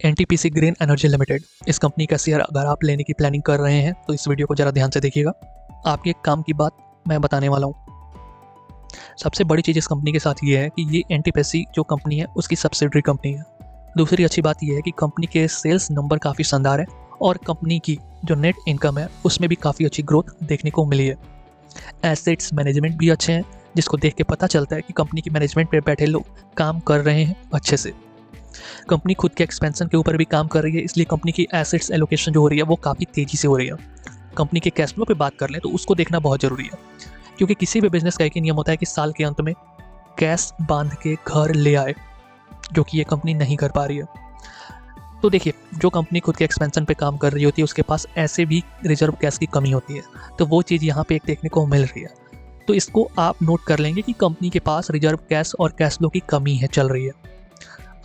NTPC green energy limited, इस company का share अगर आप लेने की प्लानिंग कर रहे हैं तो इस वीडियो को ज़रा ध्यान से देखिएगा। आपकी एक काम की बात मैं बताने वाला हूँ। सबसे बड़ी चीज़ इस कंपनी के साथ ये है कि ये एनटीपीसी जो कंपनी है उसकी सब्सिडरी कंपनी है। दूसरी अच्छी बात यह है कि कंपनी के सेल्स नंबर काफ़ी शानदार है और कंपनी की जो नेट इनकम है उसमें भी काफ़ी अच्छी ग्रोथ देखने को मिली है। एसेट्स मैनेजमेंट भी अच्छे हैं, जिसको देख के पता चलता है कि कंपनी की मैनेजमेंट पे बैठे लोग काम कर रहे हैं अच्छे से। कंपनी खुद के एक्सपेंशन के ऊपर भी काम कर रही है, इसलिए कंपनी की एसेट्स एलोकेशन जो हो रही है वो काफ़ी तेज़ी से हो रही है। कंपनी के कैश फ्लो पे बात कर लें तो उसको देखना बहुत ज़रूरी है, क्योंकि किसी भी बिजनेस का एक ही नियम होता है कि साल के अंत में कैश बांध के घर ले आए, जो कि ये कंपनी नहीं कर पा रही है। तो देखिए, जो कंपनी खुद के एक्सपेंशन पे काम कर रही होती है उसके पास ऐसे भी रिजर्व कैश की कमी होती है, तो वो चीज़ यहाँ पे एक देखने को मिल रही है। तो इसको आप नोट कर लेंगे कि कंपनी के पास रिजर्व कैश और कैश फ्लो की कमी है चल रही है।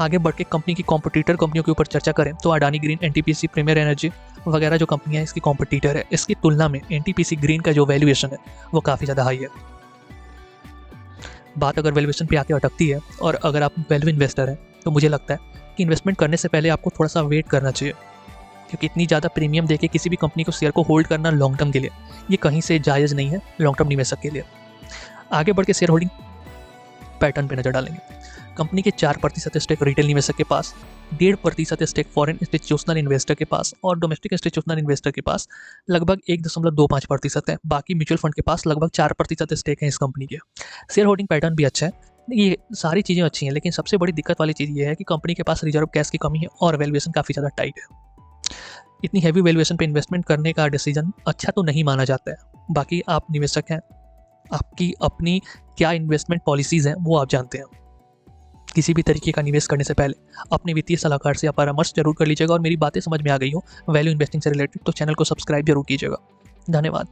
आगे बढ़ के कंपनी की कॉम्पिटिटर कंपनियों के ऊपर चर्चा करें तो Adani Green, NTPC, Premier Energy वगैरह जो कंपनियां इसकी कॉम्पिटिटर है, इसकी तुलना में एनटीपीसी ग्रीन का जो वैल्यूएशन है वो काफ़ी ज़्यादा हाई है। बात अगर वैल्यूएशन पे आके अटकती है और अगर आप वैल्यू इन्वेस्टर हैं तो मुझे लगता है कि इन्वेस्टमेंट करने से पहले आपको थोड़ा सा वेट करना चाहिए, क्योंकि इतनी ज़्यादा प्रीमियम देके किसी भी कंपनी को शेयर को होल्ड करना लॉन्ग टर्म के लिए ये कहीं से जायज़ नहीं है लॉन्ग टर्म निवेशक के लिए। आगे बढ़ के शेयर होल्डिंग पैटर्न पे नजर डालेंगे। कंपनी के 4% स्टेक रिटेल निवेशक के पास, 1.5% स्टेक फॉरेन इंस्टीट्यूशनल इन्वेस्टर के पास और डोमेस्टिक इंस्टीट्यूशनल इन्वेस्टर के पास लगभग 1.25% है। बाकी म्यूचुअल फंड के पास लगभग 4% स्टेक है इस कंपनी के। शेयर होल्डिंग पैटर्न भी अच्छा है, ये सारी चीज़ें अच्छी हैं, लेकिन सबसे बड़ी दिक्कत वाली चीज़ ये है कि कंपनी के पास रिजर्व कैश की कमी है और वैल्यूएशन काफ़ी ज़्यादा टाइट है। इतनी हैवी वैल्यूएशन पे इन्वेस्टमेंट करने का डिसीजन अच्छा तो नहीं माना जाता है। बाकी आप निवेशक हैं, आपकी अपनी क्या इन्वेस्टमेंट पॉलिसीज़ हैं वो आप जानते हैं। किसी भी तरीके का निवेश करने से पहले अपने वित्तीय सलाहकार से परामर्श जरूर कर लीजिएगा। और मेरी बातें समझ में आ गई हो वैल्यू इन्वेस्टिंग से रिलेटेड तो चैनल को सब्सक्राइब जरूर कीजिएगा। धन्यवाद।